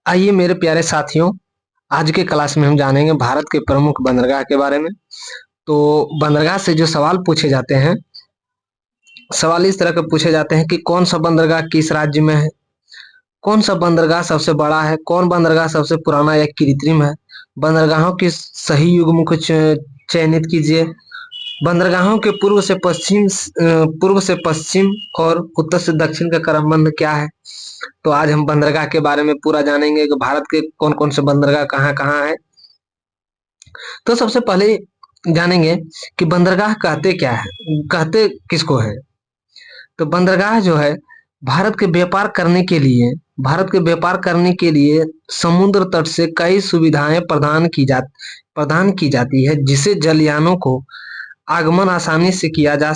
आइए मेरे प्यारे साथियों, आज के क्लास में हम जानेंगे भारत के प्रमुख बंदरगाह के बारे में। तो बंदरगाह से जो सवाल पूछे जाते हैं, सवाल इस तरह के पूछे जाते हैं कि कौन सा बंदरगाह किस राज्य में है, कौन सा बंदरगाह सबसे बड़ा है, कौन बंदरगाह सबसे पुराना या कृत्रिम है, बंदरगाहों के सही युग्म को चयनित कीजिए, बंदरगाहों के पूर्व से पश्चिम और उत्तर से दक्षिण का क्रमबंध क्या है। तो आज हम बंदरगाह के बारे में पूरा जानेंगे कि भारत के कौन कौन से बंदरगाह कहाँ कहाँ है। तो सबसे पहले जानेंगे कि बंदरगाह कहते क्या है, कहते किसको है। तो बंदरगाह जो है भारत के व्यापार करने के लिए भारत के व्यापार करने के लिए समुद्र तट से कई सुविधाएं प्रदान की जाती है, जिसे जलयानों को आगमन आसानी से किया जा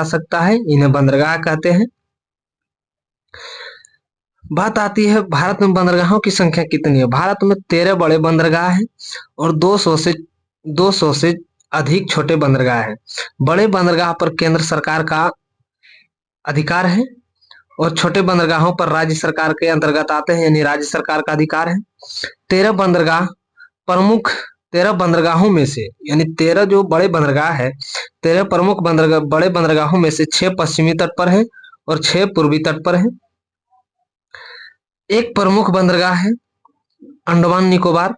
सकता है इन्हें बंदरगाह कहते हैं। बात आती है भारत में बंदरगाहों की संख्या कितनी है। भारत में 13 बड़े बंदरगाह हैं और 200 से अधिक छोटे बंदरगाह हैं। बड़े बंदरगाह पर केंद्र सरकार का अधिकार है और छोटे बंदरगाहों पर राज्य सरकार के अंतर्गत आते हैं, यानी राज्य सरकार का अधिकार है। 13 बंदरगाह प्रमुख 13 बंदरगाहों में से, यानी 13 जो बड़े बंदरगाह है, 13 प्रमुख बड़े बंदरगाहों में से 6 पश्चिमी तट पर है और 6 पूर्वी तट पर है। एक प्रमुख बंदरगाह है अंडमान निकोबार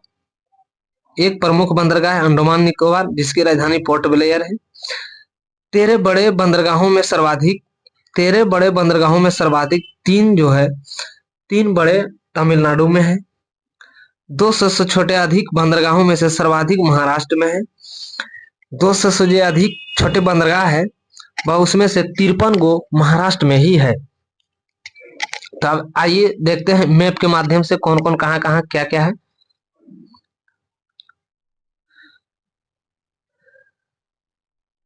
अंडमान निकोबार, जिसकी राजधानी पोर्ट ब्लेयर है। 13 बड़े बंदरगाहों में सर्वाधिक तीन बड़े तमिलनाडु में है। 200 से छोटे अधिक बंदरगाहों में से सर्वाधिक महाराष्ट्र में है। 200 से जो अधिक छोटे बंदरगाह है वह उसमें से 53 गो महाराष्ट्र में ही है। तो अब आइए देखते हैं मैप के माध्यम से कौन कौन कहाँ कहाँ क्या क्या है।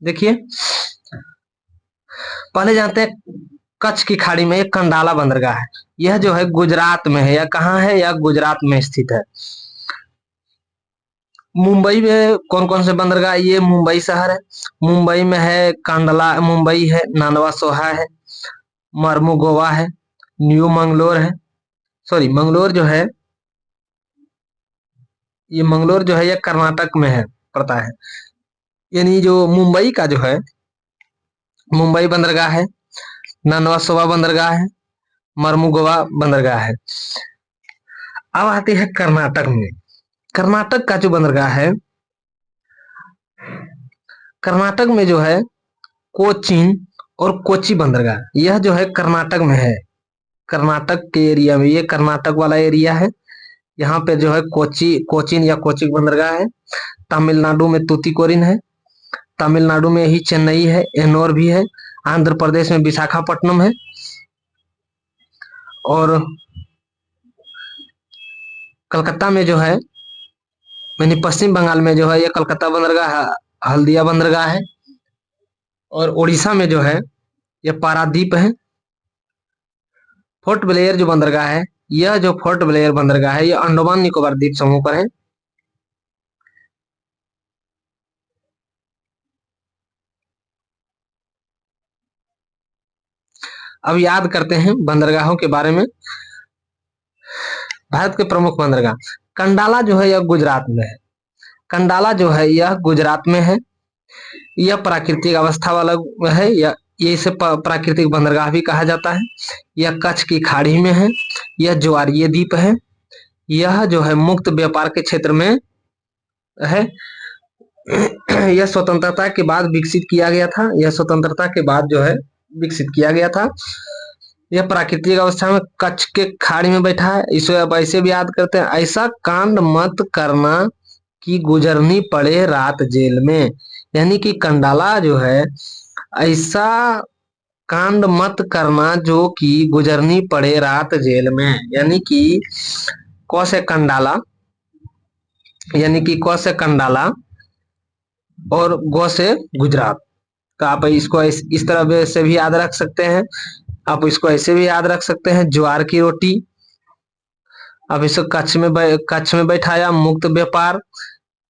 देखिए, पहले जानते हैं कच्छ की खाड़ी में एक कंडाला बंदरगाह है। यह जो है गुजरात में है। यह कहाँ है? यह गुजरात में स्थित है। मुंबई में कौन कौन से बंदरगाह? ये मुंबई शहर है। मुंबई में है कांडला मुंबई है, नानवा सोहा है, मर्मुगोवा है, न्यू मंगलोर है। सॉरी, मंगलोर जो है ये कर्नाटक में है, पड़ता है। यानी जो मुंबई का जो है मुंबई बंदरगाह है, नानवा सोवा बंदरगाह है, मर्मुगोवा बंदरगाह है। अब आते हैं कर्नाटक में। कर्नाटक का जो बंदरगाह है, कर्नाटक में जो है कोचीन और कोची बंदरगाह, यह जो है कर्नाटक में है। कर्नाटक के एरिया में, ये कर्नाटक वाला एरिया है। यहाँ पे जो है कोचीन या कोचिन बंदरगाह है। तमिलनाडु में तूतीकोरिन है, तमिलनाडु में ही चेन्नई है, एनोर भी है। आंध्र प्रदेश में विशाखापट्टनम है और कलकत्ता में जो है, यानी पश्चिम बंगाल में जो है ये कलकत्ता बंदरगाह हल्दिया बंदरगाह है। और उड़ीसा में जो है ये पारादीप है। फोर्ट ब्लेयर जो बंदरगाह है, यह जो फोर्ट ब्लेयर बंदरगाह है, यह अंडमान निकोबार द्वीप समूह पर है। अब याद करते हैं बंदरगाहों के बारे में। भारत के प्रमुख बंदरगाह, कंडाला जो है यह गुजरात में है। कंडाला जो है यह गुजरात में है। यह प्राकृतिक अवस्था वाला है, या ये इसे प्राकृतिक बंदरगाह भी कहा जाता है। यह कच्छ की खाड़ी में है। यह ज्वारीय द्वीप है। यह जो है मुक्त व्यापार के क्षेत्र में है। यह स्वतंत्रता के बाद विकसित किया गया था। यह प्राकृतिक अवस्था में कच्छ के खाड़ी में बैठा है। इसे अब ऐसे भी याद करते हैं, ऐसा कांड मत करना कि गुजरनी पड़े रात जेल में। यानी कि कंडाला जो है, ऐसा कांड मत करना जो कि गुजरनी पड़े रात जेल में। यानी कि क से कंडाला और गो से गुजरात। तो आप इसको इस तरह से भी याद रख सकते हैं। आप इसको ऐसे भी याद रख सकते हैं, ज्वार की रोटी। अब इसको कच्छ में बैठाया, मुक्त व्यापार,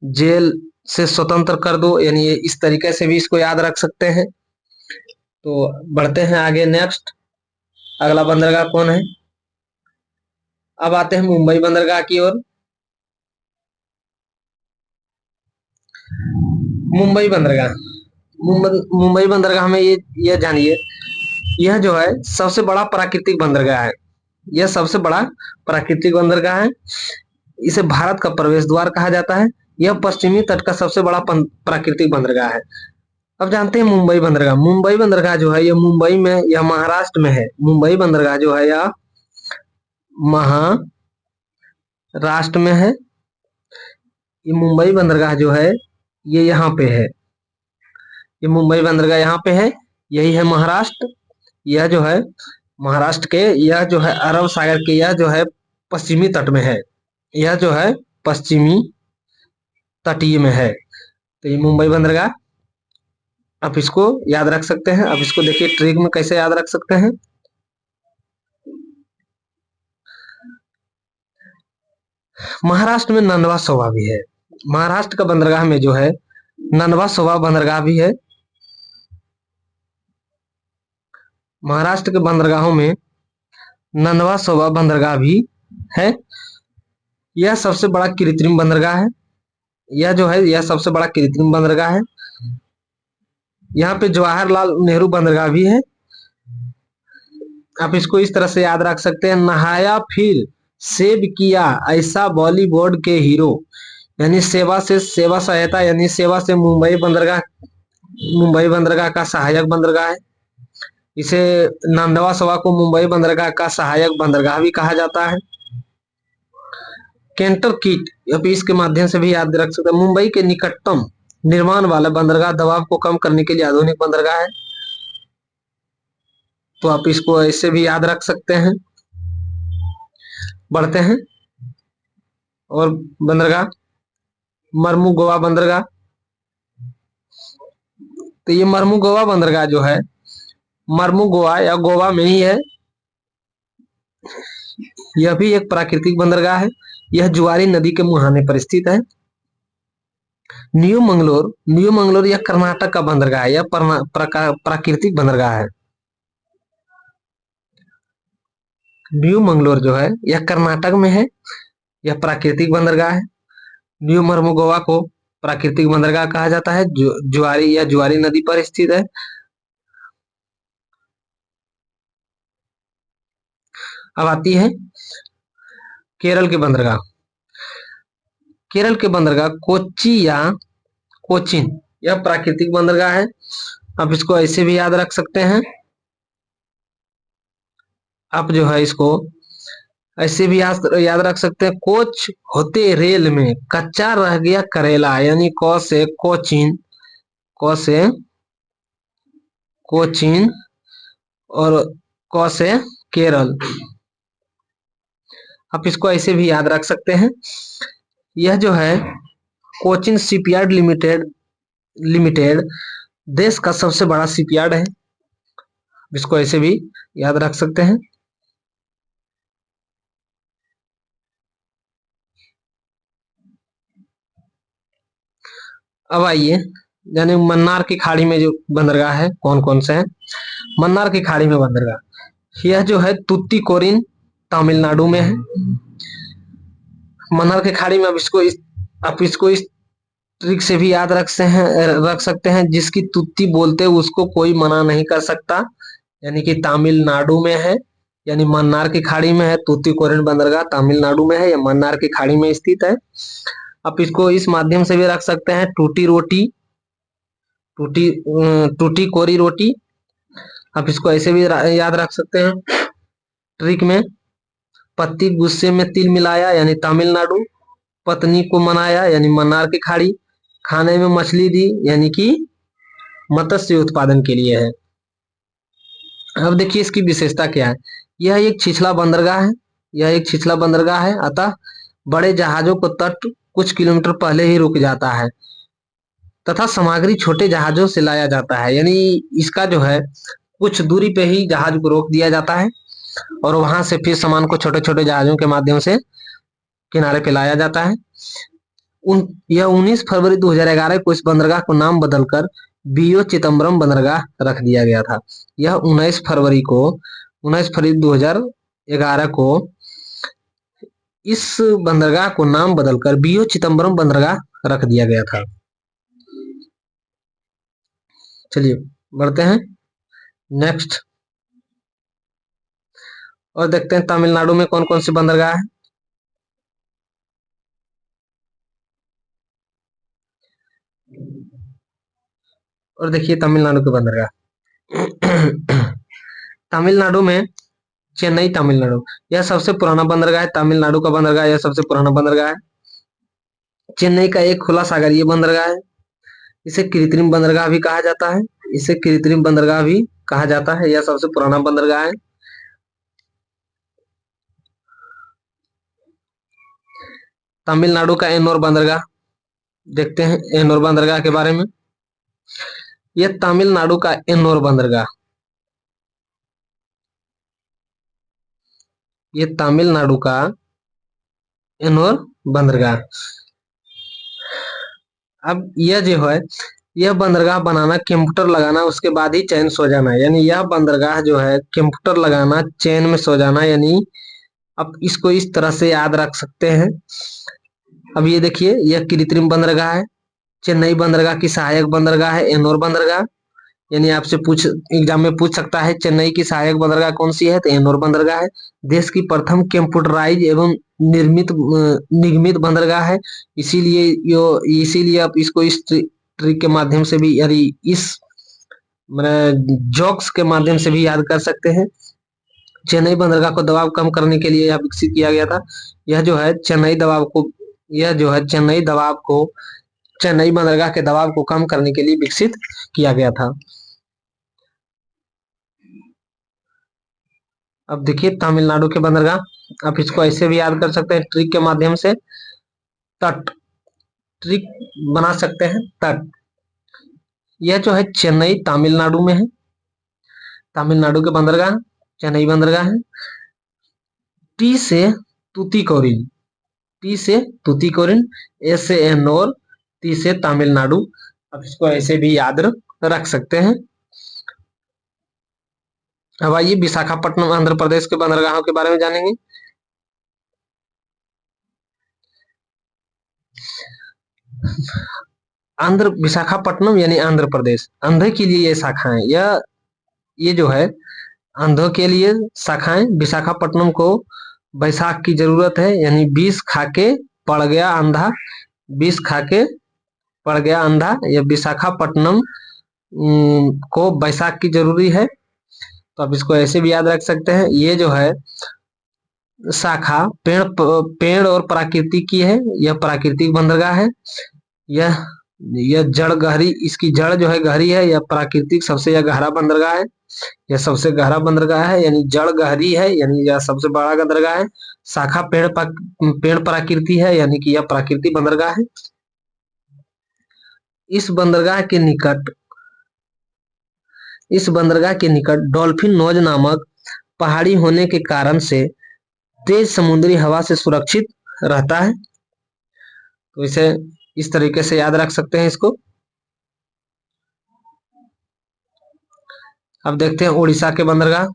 जेल से स्वतंत्र कर दो, यानी इस तरीके से भी इसको याद रख सकते हैं। तो बढ़ते हैं आगे। नेक्स्ट, अगला बंदरगाह कौन है? अब आते हैं मुंबई बंदरगाह की ओर। मुंबई बंदरगाह, मुंबई बंदरगाह में ये जानिए, यह जो है सबसे बड़ा प्राकृतिक बंदरगाह है। यह सबसे बड़ा प्राकृतिक बंदरगाह है। इसे भारत का प्रवेश द्वार कहा जाता है। यह पश्चिमी तट का सबसे बड़ा प्राकृतिक बंदरगाह है। अब जानते हैं मुंबई बंदरगाह। मुंबई बंदरगाह जो है यह मुंबई में, यह महाराष्ट्र में है। मुंबई बंदरगाह जो है यह महाराष्ट्र में है। ये मुंबई बंदरगाह जो है ये यहाँ पे है। ये मुंबई बंदरगाह यहाँ पे है, यही है महाराष्ट्र। यह जो है महाराष्ट्र के, यह जो है अरब सागर के, यह जो है पश्चिमी तट में है। यह जो है पश्चिमी तटीय में है। तो ये मुंबई बंदरगाह, आप इसको याद रख सकते हैं। अब इसको देखिए ट्रिक में कैसे याद रख सकते हैं। महाराष्ट्र में नंदवा सोबा भी है। महाराष्ट्र का बंदरगाह में जो है नंदवा सोबा बंदरगाह भी है। महाराष्ट्र के बंदरगाहों में नंदवा सोबा बंदरगाह भी है। यह सबसे बड़ा कृत्रिम बंदरगाह है। यह जो है यह सबसे बड़ा कृत्रिम बंदरगाह है। यहाँ पे जवाहरलाल नेहरू बंदरगाह भी है। आप इसको इस तरह से याद रख सकते हैं, नहाया फिर सेव किया ऐसा बॉलीवुड के हीरो। यानी सेवा से सेवा सहायता, यानी सेवा से मुंबई बंदरगाह का सहायक बंदरगाह है। इसे नंदवा सोबा को मुंबई बंदरगाह का सहायक बंदरगाह भी कहा जाता है। कैंटर किट, अब इसके माध्यम से भी याद रख सकते हैं, मुंबई के निकटतम निर्माण वाला बंदरगाह, दबाव को कम करने के लिए आधुनिक बंदरगाह है। तो आप इसको ऐसे भी याद रख सकते हैं। बढ़ते हैं और बंदरगाह, मरमू गोवा बंदरगाह। तो ये मरमू गोवा बंदरगाह जो है मरमू गोवा या गोवा में ही है। यह भी एक प्राकृतिक बंदरगाह है। यह जुआरी नदी के मुहाने पर स्थित है। न्यू मंगलोर यह कर्नाटक का बंदरगाह है। यह प्राकृतिक बंदरगाह है। न्यू मंगलोर जो है यह कर्नाटक में है। यह प्राकृतिक बंदरगाह है। न्यू मर्मुगोवा को प्राकृतिक बंदरगाह कहा जाता है, जो जुआरी नदी पर स्थित है। अब आती है केरल के बंदरगाह। केरल के बंदरगाह कोच्चि या कोचिन, यह प्राकृतिक बंदरगाह है। आप इसको ऐसे भी याद रख सकते हैं। आप जो है इसको ऐसे भी याद रख सकते हैं, कोच होते रेल में कच्चा रह गया करेला। यानी क से कोचिन, क से कोचिन और क से केरल। आप इसको ऐसे भी याद रख सकते हैं। यह जो है कोचिन शिपयार्ड लिमिटेड देश का सबसे बड़ा शिपयार्ड है। इसको ऐसे भी याद रख सकते हैं। अब आइए यानी मन्नार की खाड़ी में जो बंदरगाह है कौन कौन से हैं। मन्नार की खाड़ी में बंदरगाह, यह जो है तुतीकोरिन तमिलनाडु में है। मन्नार की खाड़ी में आप इसको इस ट्रिक से भी याद रख सकते हैं, जिसकी तुत्ती बोलते उसको कोई मना नहीं कर सकता। यानी कि तमिलनाडु में है, यानी मन्नार की खाड़ी में है। तुतीकोरिन बंदरगाह तमिलनाडु में है, या मन्नार की खाड़ी में स्थित है। आप इसको इस माध्यम से भी रख सकते हैं, टूटी कोरी रोटी। आप इसको ऐसे भी याद रख सकते हैं ट्रिक में, पति गुस्से में तिल मिलाया यानी तमिलनाडु, पत्नी को मनाया यानी मन्नार की खाड़ी, खाने में मछली दी यानी कि मत्स्य उत्पादन के लिए है। अब देखिए इसकी विशेषता क्या है। यह एक छिछला बंदरगाह है। यह एक छिछला बंदरगाह है, अतः बड़े जहाजों को तट कुछ किलोमीटर पहले ही रुक जाता है तथा सामग्री छोटे जहाजों से लाया जाता है। यानी इसका जो है कुछ दूरी पे ही जहाज को रोक दिया जाता है और वहां से फिर सामान को छोटे छोटे जहाजों के माध्यम से किनारे पे लाया जाता है। यह 19 फरवरी 2011 को इस बंदरगाह को नाम बदलकर बीओ चिदम्बरम बंदरगाह रख दिया गया था। यह 19 फरवरी 2011 को इस बंदरगाह को नाम बदलकर बीओ चिदम्बरम बंदरगाह रख दिया गया था। चलिए बढ़ते हैं नेक्स्ट और देखते हैं तमिलनाडु में कौन कौन सी बंदरगाह है। और देखिए तमिलनाडु के बंदरगाह तमिलनाडु में चेन्नई तमिलनाडु, यह सबसे पुराना बंदरगाह है। तमिलनाडु का बंदरगाह यह सबसे पुराना बंदरगाह है। चेन्नई का एक खुला सागरीय बंदरगाह है। इसे कृत्रिम बंदरगाह भी कहा जाता है। इसे कृत्रिम बंदरगाह भी कहा जाता है। यह सबसे पुराना बंदरगाह है। तमिलनाडु का एन्नोर बंदरगाह, देखते हैं एन्नोर बंदरगाह के बारे में। यह तमिलनाडु का एन्नोर बंदरगाह, ये तमिलनाडु का एन्नोर बंदरगाह। अब यह जो है, यह बंदरगाह बनाना, कंप्यूटर लगाना, उसके बाद ही चैन सो जाना, यानी यह बंदरगाह जो है कंप्यूटर लगाना, चैन में सो जाना, यानी अब इसको इस तरह से याद रख सकते हैं। अब ये देखिए, यह कृत्रिम बंदरगाह है। चेन्नई बंदरगाह की सहायक बंदरगाह है एन्नोर बंदरगाह। यानी आपसे एग्जाम में पूछ सकता है चेन्नई की सहायक बंदरगाह कौन सी है, तो एन्नोर बंदरगाह है। देश की प्रथम कंप्यूटराइज एवं निगमित बंदरगाह है। इसीलिए आप इसको इस ट्रिक के माध्यम से भी, यानी इस जोक्स के माध्यम से भी याद कर सकते हैं। चेन्नई बंदरगाह को दबाव कम करने के लिए यह विकसित किया गया था। यह जो है चेन्नई बंदरगाह के दबाव को कम करने के लिए विकसित किया गया था। अब देखिए तमिलनाडु के बंदरगाह, आप इसको ऐसे भी याद कर सकते हैं ट्रिक के माध्यम से। तट, ट्रिक बना सकते हैं तट। यह जो है चेन्नई तमिलनाडु में है। तमिलनाडु के बंदरगाह चेन्नई बंदरगाह है। टी से तूतीकोरिन, टी से तूतीकोरिन, ए से एन्नोर, टी से तमिलनाडु। अब इसको ऐसे भी याद रख सकते हैं। अब आइए विशाखापट्टनम आंध्र प्रदेश के बंदरगाहों के बारे में जानेंगे। विशाखापट्टनम यानी आंध्र प्रदेश, आंध्र के लिए ये शाखाएं, ये जो है आंध्र के लिए शाखाएं। विशाखापट्टनम को बैसाख की जरूरत है, यानी 20 खाके पड़ गया अंधा, 20 खाके पड़ गया अंधा। यह विशाखापट्टनम को बैसाख की जरूरी है, तो आप इसको ऐसे भी याद रख सकते हैं। ये जो है शाखा पेड़ और प्राकृतिक की है, यह प्राकृतिक बंदरगाह है। यह जड़ गहरी, इसकी जड़ जो है गहरी है। यह प्राकृतिक सबसे यह गहरा बंदरगाह है। यह सबसे गहरा बंदरगाह है, यानी जड़ गहरी है, यानी यह सबसे बड़ा बंदरगाह है। शाखा पेड़ प्राकृति है, यानी कि यह प्राकृतिक बंदरगाह है। इस बंदरगाह के निकट डॉल्फिन नोज नामक पहाड़ी होने के कारण से तेज समुद्री हवा से सुरक्षित रहता है। तो इसे इस तरीके से याद रख सकते हैं इसको। अब देखते हैं उड़ीसा के बंदरगाह।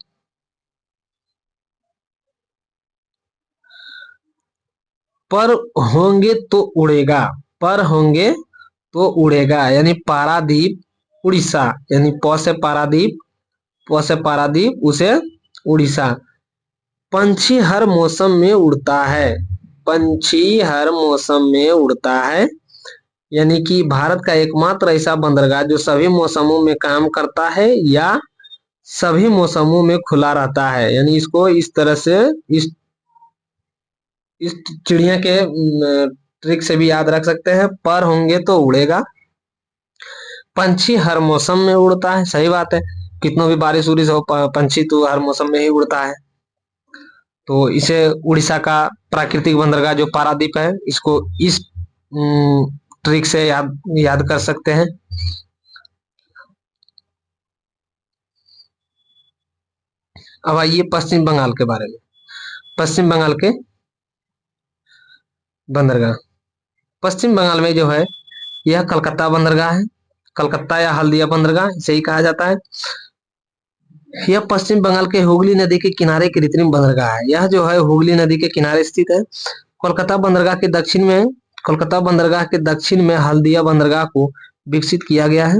पर होंगे तो उड़ेगा, पर होंगे तो उड़ेगा, यानी पारादीप उड़ीसा, यानी प से पारादीप उसे उड़ीसा। पंछी हर मौसम में उड़ता है, पंछी हर मौसम में उड़ता है, यानी कि भारत का एकमात्र ऐसा बंदरगाह जो सभी मौसमों में काम करता है या सभी मौसमों में खुला रहता है। यानी इसको इस तरह से इस चिड़िया के ट्रिक से भी याद रख सकते हैं। पर होंगे तो उड़ेगा, पंछी हर मौसम में उड़ता है, सही बात है। कितनों भी बारिश उरिश हो, पंछी तो हर मौसम में ही उड़ता है। तो इसे उड़ीसा का प्राकृतिक बंदरगाह जो पारादीप है, इसको इस ट्रिक से याद कर सकते हैं। अब आइए पश्चिम बंगाल के बारे में। पश्चिम बंगाल के बंदरगाह, पश्चिम बंगाल में जो है यह कलकत्ता बंदरगाह है। कलकत्ता या हल्दिया बंदरगाह इसे ही कहा जाता है। यह पश्चिम बंगाल के हुगली नदी के किनारे कृत्रिम बंदरगाह है। यह जो है हुगली नदी के किनारे स्थित है। कोलकाता बंदरगाह के दक्षिण में हल्दिया बंदरगाह को विकसित किया गया है,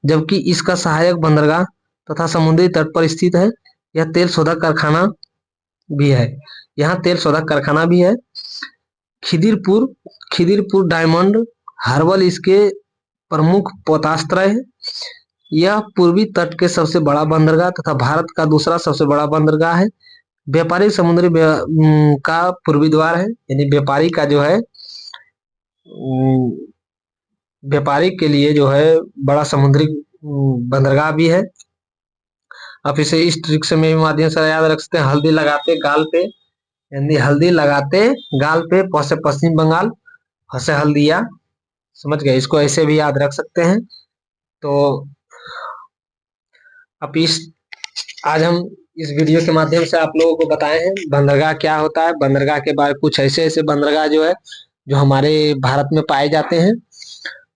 जबकि इसका सहायक बंदरगाह तथा समुद्री तट पर स्थित है। यह तेल शोधक कारखाना भी है। यहाँ तेल शोधक कारखाना भी है। खिदिरपुर डायमंड हार्बर इसके प्रमुख पोताश्रय है। यह पूर्वी तट के सबसे बड़ा बंदरगाह तथा भारत का दूसरा सबसे बड़ा बंदरगाह है। व्यापारिक समुद्री का पूर्वी द्वार है, यानी व्यापारी का जो है व्यापारी के लिए जो है बड़ा समुद्री बंदरगाह भी है। आप इसे इस ट्रिक से में माध्यम से याद रख सकते हैं। हल्दी लगाते गाल पे, यानी हल्दी लगाते गाल पे, पहुंचे पश्चिम बंगाल, हंसे हल्दिया, समझ गए। इसको ऐसे भी याद रख सकते हैं। तो अब आज हम इस वीडियो के माध्यम से आप लोगों को बताए हैं बंदरगाह क्या होता है। बंदरगाह के बारे कुछ ऐसे बंदरगाह जो है जो हमारे भारत में पाए जाते हैं।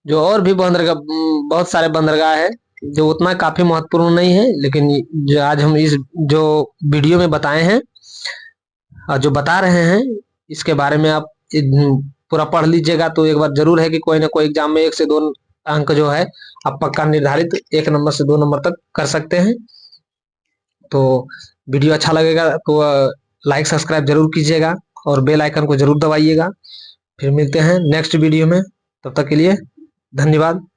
जो और भी बंदरगाह, बहुत सारे बंदरगाह है जो उतना काफी महत्वपूर्ण नहीं है, लेकिन जो आज हम इस जो वीडियो में बताए हैं और जो बता रहे हैं इसके बारे में आप पूरा पढ़ लीजिएगा। तो एक बार जरूर है कि कोई ना कोई एग्जाम में 1 से 2 अंक जो है आप पक्का निर्धारित 1 नंबर से 2 नंबर तक कर सकते हैं। तो वीडियो अच्छा लगेगा तो लाइक सब्सक्राइब जरूर कीजिएगा और बेल आइकन को जरूर दबाइएगा। फिर मिलते हैं नेक्स्ट वीडियो में, तब तक के लिए धन्यवाद।